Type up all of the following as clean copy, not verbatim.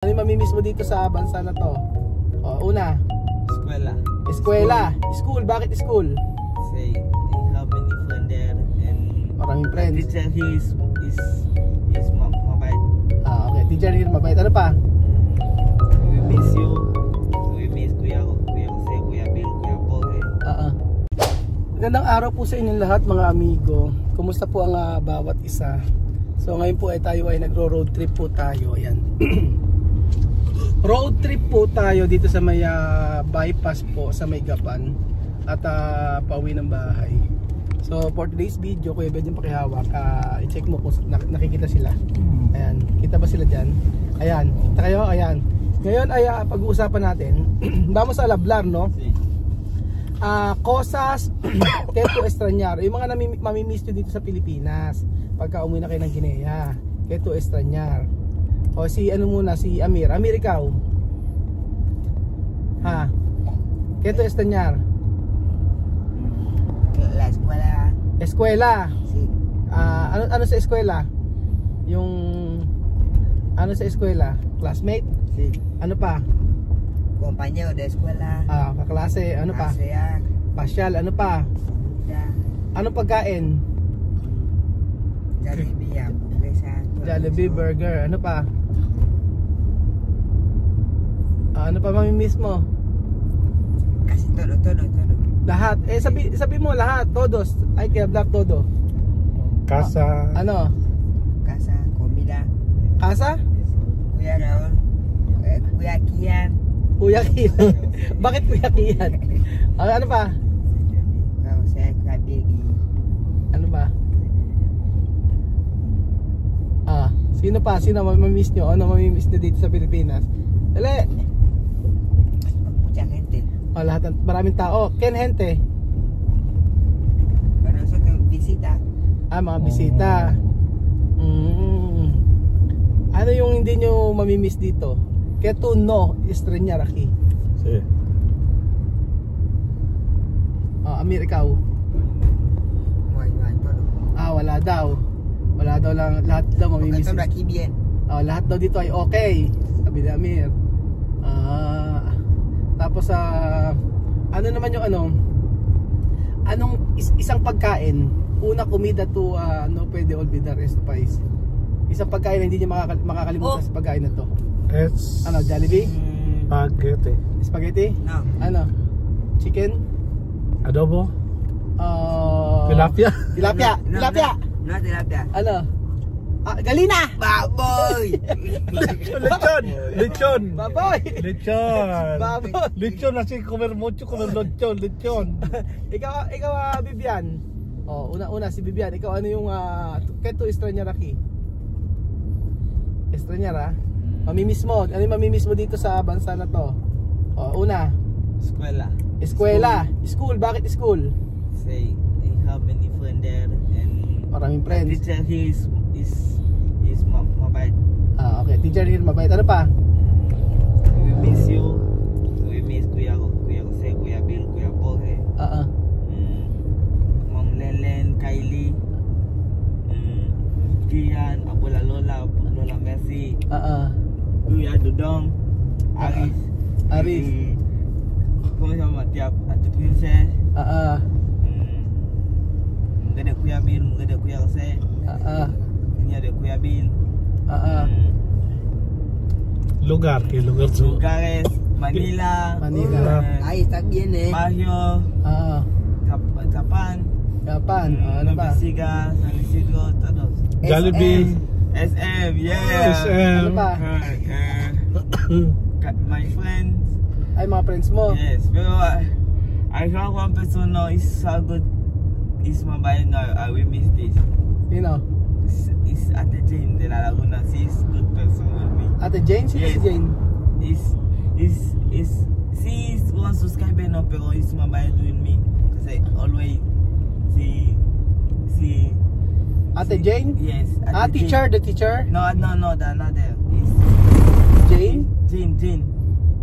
Ano yung mamimiss mo dito sa bansa na to? O, una. Eskwela. Eskwela. School. Bakit school? Say, I have many friends there and Maraming friends. teacher here is mabait. Okay. Teacher here mabait. Ano pa? We miss you. We miss Kuya Jose, Kuya Bill, Kuya Paul. Magandang araw po sa inyong lahat mga amigo. Kumusta po ang bawat isa? So ngayon po ay tayo ay nagro-road trip po tayo. Ayan. Road trip po tayo dito sa may bypass po sa may Gapan at pauwi ng bahay. So for today's video, Kuya Bed yung pakihawak, i-check mo kung nakikita sila. Ayan, kita ba sila dyan? Ayan, kita kayo? Ayan. Ngayon ay pag-uusapan natin vamos a hablar, no? Cosas que tu extrañar, yung mga mamimiss nyo dito sa Pilipinas pagka umuwi na kayo ng Guinea. Que tu extrañar. O si ano muna, si Amir. Amir, ikaw? Ha? Que tu extrañar? La escuela. Eskwela. Sí. Ano sa eskwela? Yung ano sa eskwela? Classmate? Sí. Ano pa? Compañero de escuela. Kaklase. Ano pa? ASEAN. Pasyal. Ano pa? Ya. Anong pagkain? Jollibee, hamburguesa. Jollibee, burger. Ano pa? Ano pa mamimiss mo? Casi todo. Lahat. Sabi mo lahat. Todos. Ay, kaya black todo. Casa. Ano? Casa, comida. Casa? Kuya Raul. Kuya Kian. Kuya Kian. Bakit Kuya Kian? Ano pa? Jose, Kuya Biggie. Ano ba? Sino pa? Sino mamimiss nyo? Ano mamimiss nyo dito sa Pilipinas? Dali! Mucha gente. Lahat, maraming tao. Ken gente? Para nosotros visita. Mga bisita. Ano yung hindi nyo mamimiss dito? Que tu no extrañar aquí. Sí. Amir, ikaw? Todo. Wala daw. Wala daw lang. Lahat daw mamimiss. Porque todo aquí bien. Lahat daw dito ay okay. Sabi ni Amir. Tapos ano naman yung anong isang pagkain, una comida to no pwede olvidar este país. Isang pagkain na hindi niya makakalimutan sa pagkain na to. Es Ano, Jollibee? spaghetti. Spaghetti? No. Ano? Chicken? Adobo. Tilapia? No, Tilapia? No tilapia. Ano? Galina! Baboy! Lechon. Baboy! Lechon. Baboy! Lechon así comer mucho comer lechon. Ikaw Bibian. Una si Bibian. Ikaw ano yung que tu extrañar aquí? Extrañar mamimiss mo. Ano yung mamimiss mo dito sa bansa na to? Una. Escuela. Eskwela. School. Bakit school? Say, I have many friends there and Maraming friends. teacher here is mabait. Okay. Teacher here mabait. Ano pa? We miss you. We miss Kuya Jose, Kuya Bill, Kuya Paul. Mom Lelen, Kylie, Kian, Abuela Lola Messi, Kuya Dudong, Aris. Kung sama tiap Atu Princess. Mungkin ada Kuya Bill, mungkin ada Kuya Jose. Ini ada Kuya Bill. Lugar su. Lugares, Manila. Ahí está bien, Baguio. Kapan. Ano ba? Siga, San Isidro, todos. Jollibee. SM, yeah. Ano pa? My friends. Ay, mga friends mo. Yes, pero I found one person now is so good. Is mabait now. I will miss this. You know? Is Ate Jane de la Laguna. She's good person with me. Ate Jane? Sino si Jane? She's one subscriber now, pero is mabait with me. Kasi always see. Ate Jane? Yes. Teacher? The teacher? No, the another. Is Jane? Jane.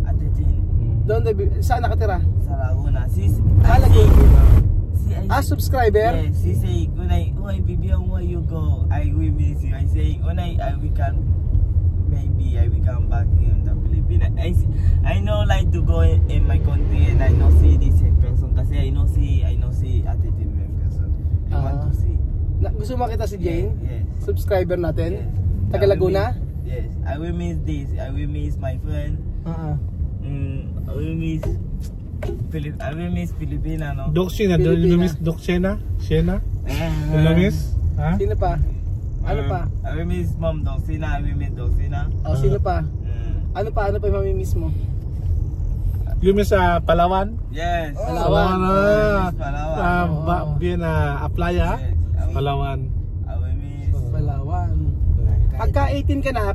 Ate Jane. Doon, saan nakatira? Sa Laguna. She's subscriber? Yes, she say, Unay, Bibian, where you go? I will miss you. I say, Unay, we can maybe I will come back in the Philippines. I know like to go in my country and I know see this person kasi I know see attitude in person. I want to see. Gusto mo makita si Jane? Yes. Subscriber natin? Yes. Taga Laguna? Yes. I will miss this. I will miss my friend. I will miss Filipina, no? Doc Siena, do you miss Doc Siena? Siena? Do you miss? Ha? Sino pa? Ano pa? I will miss Mom Doxina. I will miss Doxina. Sino pa? Ano pa yung mamimiss mo? You miss Palawan? Yes. Palawan. Palawan. Bien Playa? Yes. Palawan. I will miss Palawan. Pagka 18 ka na,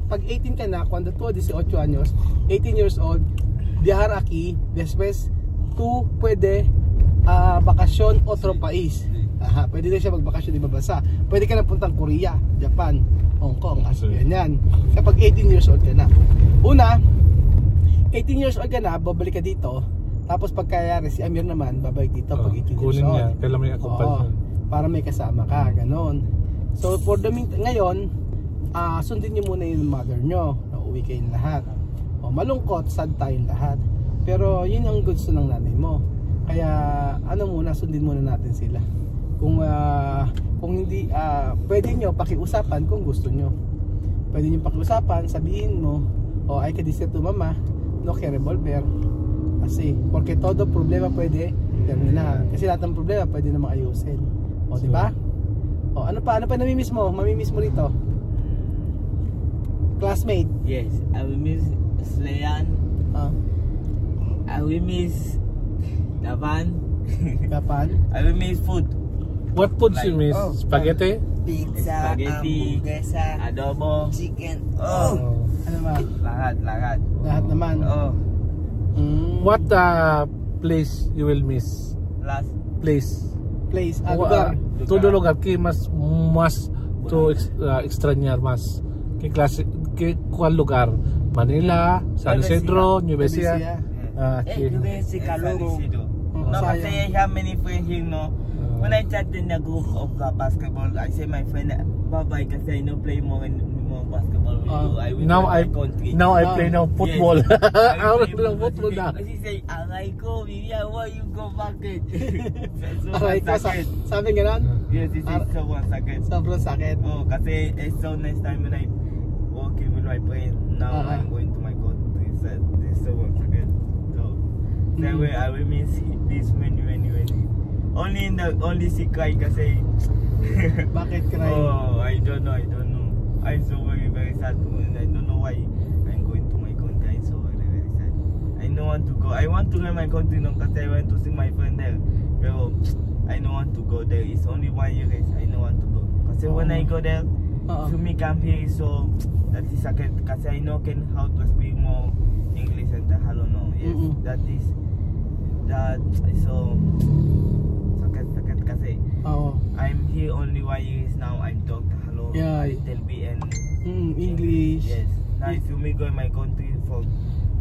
pag 18 ka na, cuando tú 18 años, 18 years old, viajar aquí, después tú puede bakasyon otro país. Pwede din siya magbakasyon ibang bansa. Pwede ka na puntang Korea, Japan, Hong Kong, ganyan. Kapag 18 years old ka na. Una, 18 years old ka na, babalik ka dito. Tapos pagkayari si Amir naman, babalik dito pag 18 years old. Niya, kailan may accompany. Para may kasama ka, ganon. So for the ngayon, sundin niyo muna yung mother nyo. Nauwi kayong lahat. Malungkot, sad tayong lahat. Pero yun ang gusto ng nanay mo. Kaya sundin muna natin sila. Kung hindi, pwede nyo pakiusapan kung gusto nyo. Pwede nyo pakiusapan, sabihin mo, hay que decir tu mamá, no quiere volver. Kasi, porque todo problema pwede terminar. Kasi lahat ng problema pwede namang ayusin. Diba? Ano pa namimiss mo? Mamimiss mo rito? Classmate? Yes, I will miss Slayan. I will miss Japan. I will miss food. What foods you miss? Spaghetti? Pizza, Spaghetti, hamburguesa, adobo, chicken. Ano ba? lahat. Lahat naman. What place you will miss? Last Place. Lugar. Todo lugar que más to extrañar más. ¿Qué clase? ¿Cuál lugar? Manila, San Isidro, Nueva Ecija. Yo voy a decir Caloro. No, but I have many friends here, no. When I chat in the group of basketball, I say my friend, bye-bye, because I know play more basketball with you. I will Now I play football. Yes. I play football now. She say, aray ko, Vivian, why you go bucket? Aray ko, sabi gano'n? Yes, this is sobrang sakit. Sobrang sakit. Kasi it's so nice time when I working with my friend. Now I'm going to my country. So this is sobrang sakit. So that way I will miss this many. Only si cry kasi. Bakit cry? I don't know. I'm so very sad. I don't know why I'm going to my country. I'm so very sad. I don't want to go. I want to go my country no kasi I want to see my friend there. Pero I don't want to go there. It's only 1 year. I don't want to go. Kasi when I go there, to me come here so that is sakit. Kasi I know how to speak more English and hello no. Yes, that is so sakit kasi. I'm here only 1 year now. I'm talk hello. Yeah. I tell me and English. Yes. Now if you me go in my country for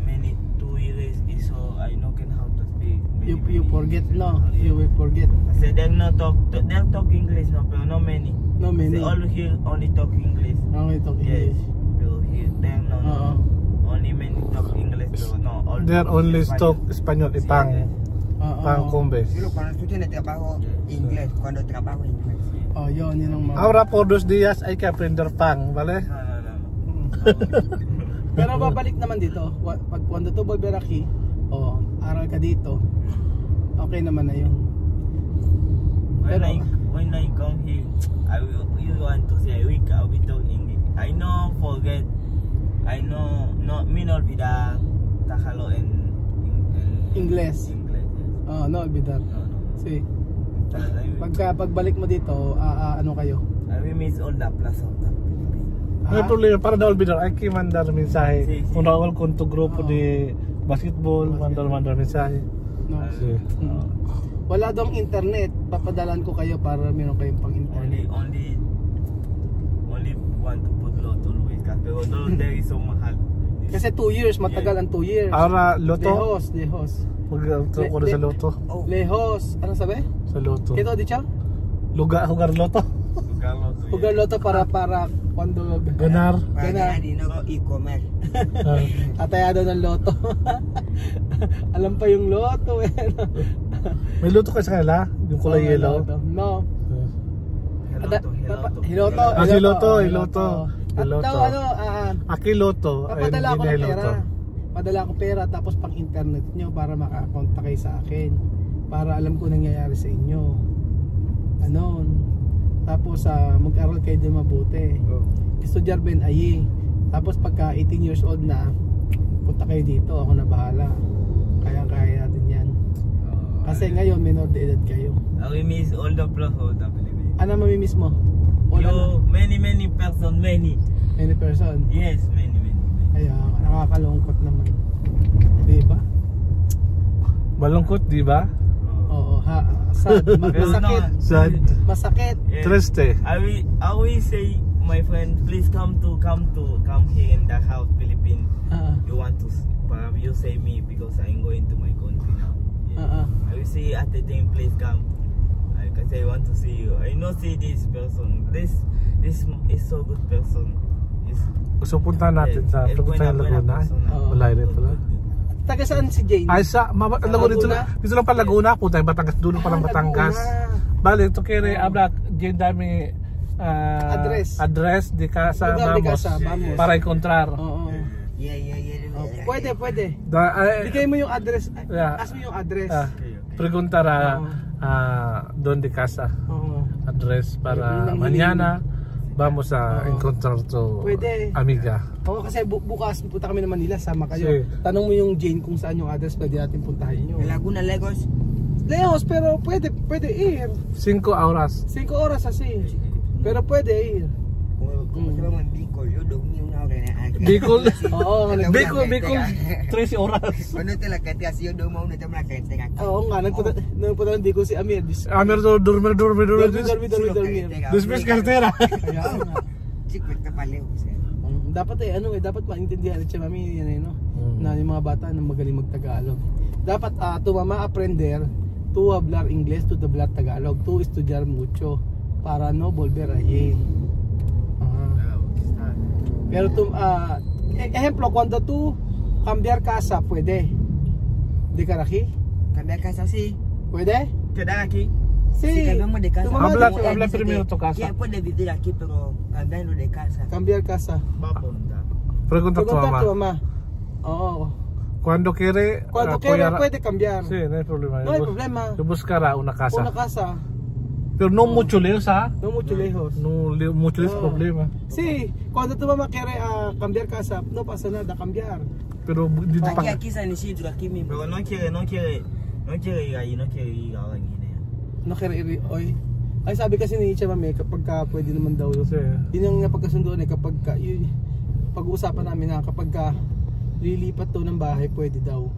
many 2 years, so I know how to speak. You forget no. You will forget. Kasi they talk English no, pero no many. No many. They all here only talk English. Only talk Yes. English. Pero here them no. Only many talk English pero no. All They only talk Spanish pang Cumbes. Pero cuando tú tienes trabajo, inglés. Cuando trabajo, inglés. Yun ang mga. Ahora por 2 días hay que aprender pang, ¿vale? No. Pero babalik naman dito. Pag cuando tú volver aquí, aral ka dito. Okay naman na yun. When I come here, you want to say I will talk English. I know forget. I know me not vida Tagalog and English. Yes. No, bidar. No. See. Pagbalik mo dito, ano kayo? I will miss all the plus of the Philippines. No hay problema, para no olvidar, hay que mandar mensaje. Sí. Una vez con tu grupo de basketball, mandar mensaje. No. Sí. Wala dong internet, papadalan ko kayo para meron kayong pang internet. Only want to put lot always. Pero there is so mahal. Kasi 2 years, matagal ang 2 years. Ahora, Loto. Lejos. Mag-tuwa ko na sa Loto. Lejos. Ano sabi? Sa Loto. Kito, di siya? Jugar Loto. Lugar Loto. Jugar loto para cuando Ganar. Para Ganar. ganar dinero y comer. Ataya daw ng loto. Alam pa yung loto eh. May luto ka sa kanila? Yung kulay Oh, yellow? loto. No. Hiloto. Hiloto. Ah, si Loto, Hiloto. At Hiloto. daw Aki Loto. papadala ko hindi ng na pera. Hiloto. Padala ko pera tapos pang internet nyo para makakontak kayo sa akin. Para alam ko nangyayari sa inyo. Ganon. Tapos mag-aral kayo din mabuti. Estudyar Ben Ayi. Tapos pagka 18 years old na, punta kayo dito, ako na bahala. Kaya natin yan. Kasi ngayon minor de edad kayo. I miss all the plus all the Philippines. Ano mamimiss mo? Wala na. Many person, many. Any person. Yes, many. Kaya nakakalungkot naman. Diba? Malungkot, di ba? Oo, sad. Masakit. Sad. Masakit. Yes. Triste. I will say, my friend, please come here in the house, Philippines. You want to, you say me because I'm going to my country now. Yeah. I will say at the time, please come. Because I want to see you. I know see this person. This is so good person. Gusto punta natin sa Laguna. Oo. Wala rin pala. Taga saan si Jane? Ay sa Laguna dito lang pa Laguna, punta Batangas, dulo pa lang Batangas. Bali to kere abrak diyan dami address di casa Lugar di vamos casa, vamos. para encontrar. Oo. Yeah. Oh, pwede. Da, Bigay mo yung address. Yeah. Ask mo yung address. preguntar donde casa. Oo. Address para Yun ang mañana vamos a Oo. encontrar tu Pwede. amiga. Oo, kasi bukas punta kami ng Manila, sama kayo. Sí. Tanong mo yung Jane kung saan yung address, pwede natin puntahin yun. Laguna, Lagos. Lejos, pero pwede ir. 5 horas. 5 oras así. Pero pwede ir. Como se llama en Bicol, yo dormí una hora en el Bicol. Oo, Bicol 13 oras. Cuando te la canté así, yo duermo una te la canté acá. Oo nga, nagpunta ng Bicol si Amir. Amir dormir. Dormir. Después cartera. Kaya nga. Chico, está paleo. Dapat maintindihan at siya mami yan no? Na yung mga bata na magaling magtagalog. Dapat tumama aprender to hablar English, to hablar Tagalog, to estudiar mucho para no volver allí. Pero ejemplo, cuando tú cambiar casa, ¿puede? ¿De Karachi? Cambiar casa, sí. ¿Puede? Quedar aquí. Sí. Si cambiamos de casa. Habla primero tu casa. Ya puedes vivir aquí, pero cambiando de casa. Cambiar casa. Va a apuntar. Pregunta a tu Pregunta a tu mamá. mamá. Oo. Cuando quiere Cuando quiera puede cambiar. Sí, no hay problema. No hay problema. Yo buscará una casa. Una casa. Pero no mucho lejos, ¿ah? No mucho lejos. No mucho lejos No. problema. Sí, cuando tu mamá quiere cambiar casa, no pasa nada, cambiar. Pero dito pa. Aquí San Isidro, aquí mismo. Pero no quiere ir ahí, no quiere ir ahora en Guinea. No quiere ir hoy. Ay sabi kasi ni Icha Mami kapag pwede naman daw. Sí. Yun yung napagkasundoan eh kapag yun, pag-uusapan namin na kapag lilipat to ng bahay pwede daw.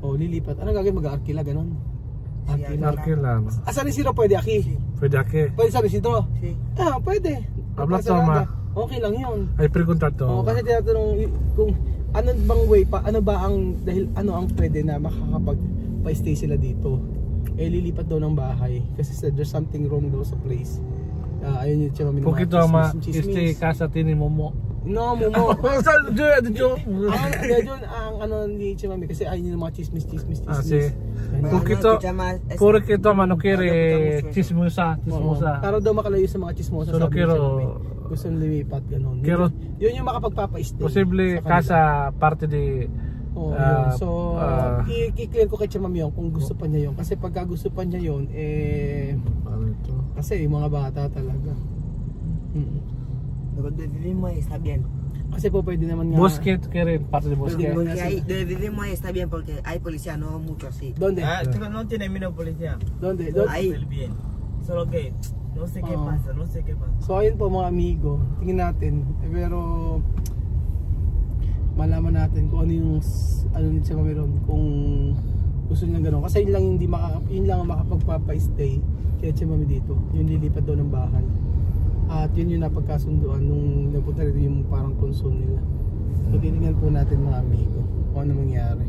O lilipat. Ano gagawin, mag-arkila ganon? Arkila. Arkila. San Isidro pwede aki. Pwede aquí. Pwede San Isidro? Sí. Pwede. Habla Pasa nada. tama. Okay lang yun. Ay pregunta to. Kasi tinatanong kung ano bang way pa, ano ba ang dahil ano ang pwede na makakapag-stay sila dito. Lilipat daw ng bahay kasi there's something wrong daw sa place. Ayun yung chama Kung ito ama, este casa tini momo. No, Momo. Jo. Yun ang ano ni Chimami kasi ayun yung mga chismis. Ah, sí. Kung Bueno, kito, escucha más, puro kito man no quiere chismosa. Para daw makalayo sa mga chismosa. Solo sabi ni quiero- Chimami. Gusto lipat ganun. Quiero- Yun yung makapagpapa-stay. Posible sa kanila. casa parte de Oo, yun. So, ah. i-clear ko kay Chimami yun kung gusto pa niya yun. Kasi pagka gusto pa niya yun, ano ito? kasi yung mga bata talaga. Pero donde vivimos ahí está bien. Kasi po pwede naman nga. Bosque, quiere parte de bosque. Porque ahí, donde vivimos ahí está bien porque hay policía, no mucho así. ¿Dónde? No tiene miedo policía. ¿Dónde? Ahí. Bien. Solo que no sé qué Oh. pasa, no sé qué pasa. So ayun po mga amigo, tingin natin. Pero malaman natin kung ano yung ano nito sa Cameron, kung gusto niya gano'n. Kasi yun lang yun lang ang makapagpapa-stay kaya siya mami dito. Yung lilipat daw ng bahay. At yun yung napagkasunduan nung napunta rito yung parang console nila. So titingnan po natin mga amigo kung ano mangyari.